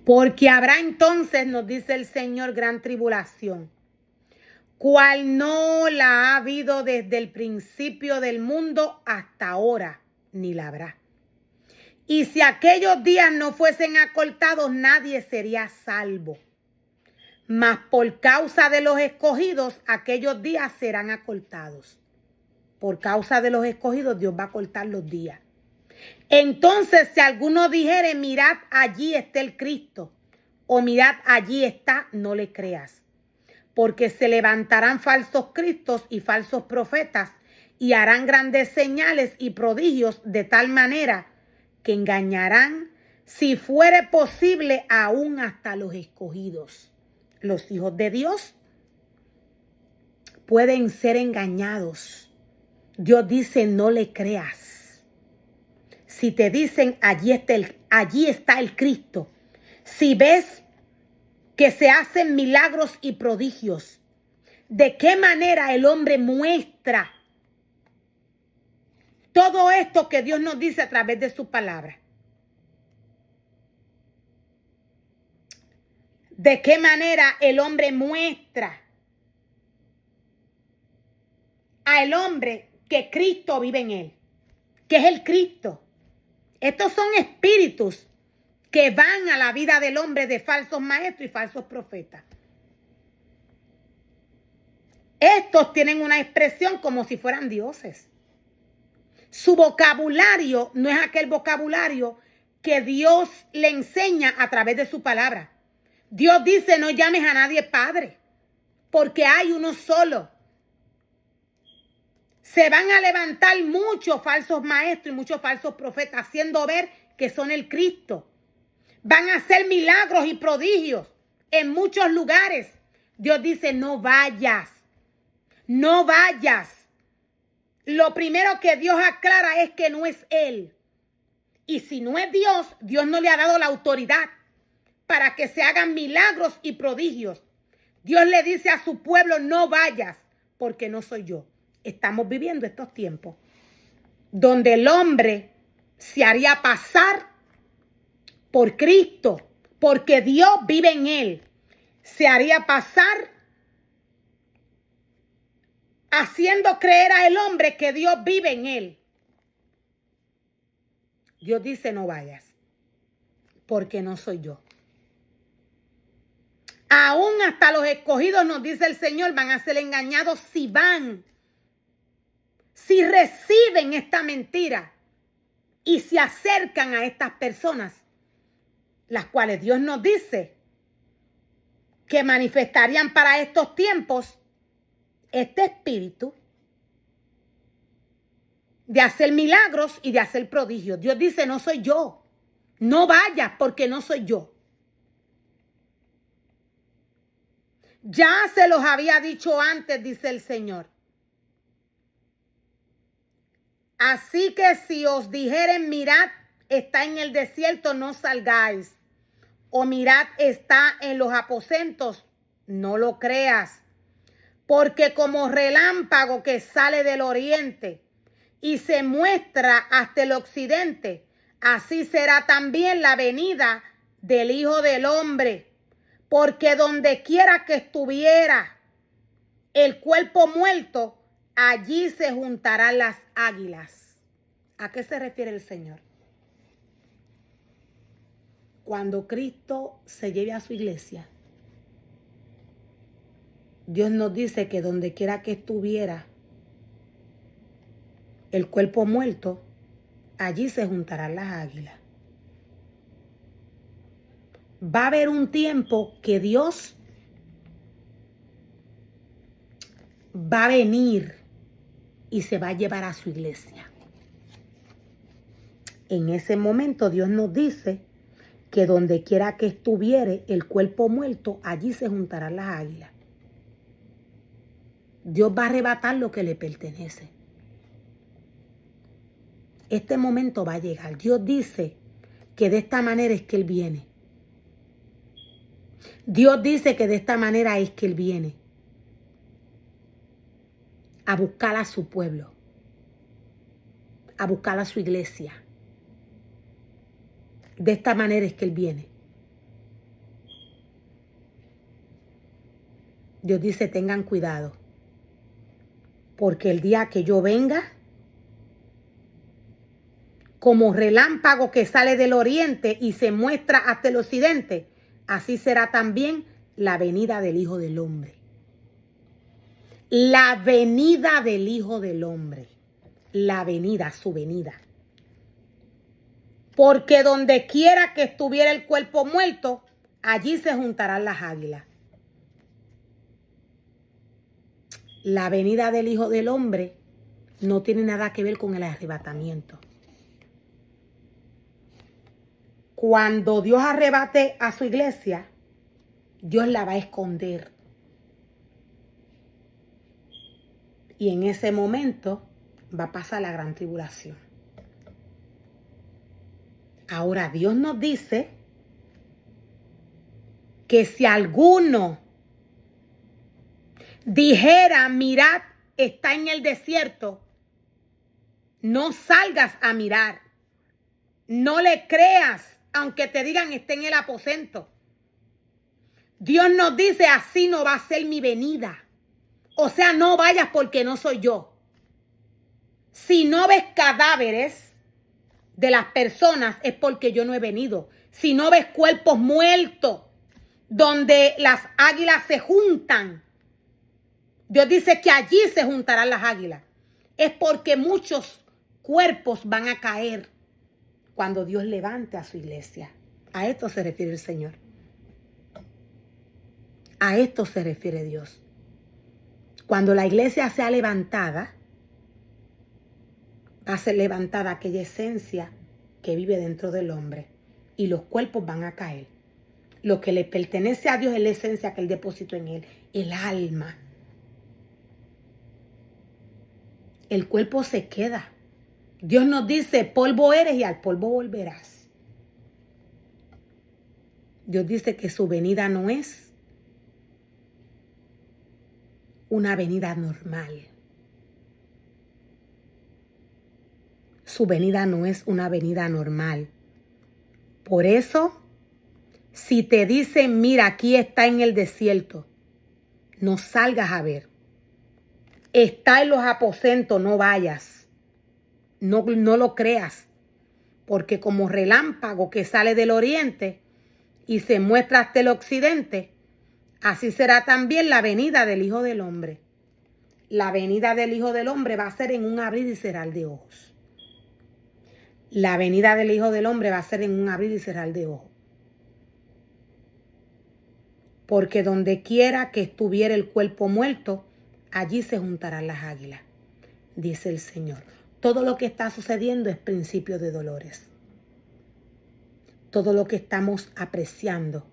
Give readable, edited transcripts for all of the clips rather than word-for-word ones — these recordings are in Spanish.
Porque habrá entonces, nos dice el Señor, gran tribulación, cual no la ha habido desde el principio del mundo hasta ahora, ni la habrá. Y si aquellos días no fuesen acortados, nadie sería salvo. Mas por causa de los escogidos, aquellos días serán acortados. Por causa de los escogidos, Dios va a acortar los días. Entonces, si alguno dijere, mirad, allí está el Cristo, o mirad, allí está, no le creas. Porque se levantarán falsos cristos y falsos profetas, y harán grandes señales y prodigios de tal manera que engañarán, si fuere posible, aún hasta los escogidos. Los hijos de Dios pueden ser engañados. Dios dice, no le creas. Si te dicen, allí está el Cristo. Si ves que se hacen milagros y prodigios, ¿de qué manera el hombre muestra todo esto que Dios nos dice a través de su palabra? ¿De qué manera el hombre muestra al hombre que Cristo vive en él? Que es el Cristo. Estos son espíritus que van a la vida del hombre de falsos maestros y falsos profetas. Estos tienen una expresión como si fueran dioses. Su vocabulario no es aquel vocabulario que Dios le enseña a través de su palabra. Dios dice, no llames a nadie padre, porque hay uno solo. Se van a levantar muchos falsos maestros y muchos falsos profetas haciendo ver que son el Cristo. Van a hacer milagros y prodigios en muchos lugares. Dios dice, no vayas. No vayas. Lo primero que Dios aclara es que no es Él. Y si no es Dios, Dios no le ha dado la autoridad para que se hagan milagros y prodigios. Dios le dice a su pueblo, no vayas, porque no soy yo. Estamos viviendo estos tiempos donde el hombre se haría pasar por Cristo, porque Dios vive en él. Se haría pasar haciendo creer a el hombre que Dios vive en él. Dios dice, no vayas, porque no soy yo. Aún hasta los escogidos, nos dice el Señor, van a ser engañados si van, si reciben esta mentira y se acercan a estas personas, las cuales Dios nos dice que manifestarían para estos tiempos este espíritu de hacer milagros y de hacer prodigios. Dios dice, no soy yo. No vayas porque no soy yo. Ya se los había dicho antes, dice el Señor. Así que si os dijeren, mirad, está en el desierto, no salgáis. O mirad, está en los aposentos, no lo creas. Porque como relámpago que sale del oriente y se muestra hasta el occidente, así será también la venida del Hijo del Hombre. Porque donde quiera que estuviera el cuerpo muerto, allí se juntarán las águilas. ¿A qué se refiere el Señor? Cuando Cristo se lleve a su iglesia, Dios nos dice que donde quiera que estuviera el cuerpo muerto, allí se juntarán las águilas. Va a haber un tiempo que Dios va a venir y se va a llevar a su iglesia. En ese momento Dios nos dice que donde quiera que estuviere el cuerpo muerto, allí se juntarán las águilas. Dios va a arrebatar lo que le pertenece. Este momento va a llegar. Dios dice que de esta manera es que Él viene. Dios dice que de esta manera es que Él viene a buscar a su pueblo, a buscar a su iglesia. De esta manera es que Él viene. Dios dice, tengan cuidado, porque el día que yo venga, como relámpago que sale del oriente y se muestra hasta el occidente, así será también la venida del Hijo del Hombre. La venida del Hijo del Hombre. La venida, su venida. Porque donde quiera que estuviera el cuerpo muerto, allí se juntarán las águilas. La venida del Hijo del Hombre no tiene nada que ver con el arrebatamiento. Cuando Dios arrebate a su iglesia, Dios la va a esconder. Y en ese momento va a pasar la gran tribulación. Ahora Dios nos dice que si alguno dijera, mirad, está en el desierto, no salgas a mirar. No le creas, aunque te digan está en el aposento. Dios nos dice, así no va a ser mi venida. O sea, no vayas porque no soy yo. Si no ves cadáveres de las personas es porque yo no he venido. Si no ves cuerpos muertos donde las águilas se juntan, Dios dice que allí se juntarán las águilas. Es porque muchos cuerpos van a caer cuando Dios levante a su iglesia. A esto se refiere el Señor. A esto se refiere Dios. Cuando la iglesia sea levantada, va a ser levantada aquella esencia que vive dentro del hombre y los cuerpos van a caer. Lo que le pertenece a Dios es la esencia que Él depositó en Él, el alma. El cuerpo se queda. Dios nos dice, polvo eres y al polvo volverás. Dios dice que su venida no es una venida normal. Su venida no es una venida normal. Por eso, si te dicen, mira, aquí está en el desierto, no salgas a ver. Está en los aposentos, no vayas. No lo creas. Porque como relámpago que sale del oriente y se muestra hasta el occidente, así será también la venida del Hijo del Hombre. La venida del Hijo del Hombre va a ser en un abrir y cerrar de ojos. La venida del Hijo del Hombre va a ser en un abrir y cerrar de ojos. Porque donde quiera que estuviera el cuerpo muerto, allí se juntarán las águilas, dice el Señor. Todo lo que está sucediendo es principio de dolores. Todo lo que estamos apreciando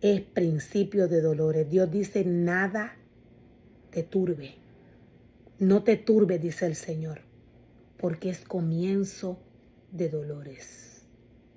es principio de dolores. Dios dice, nada te turbe. No te turbe, dice el Señor, porque es comienzo de dolores.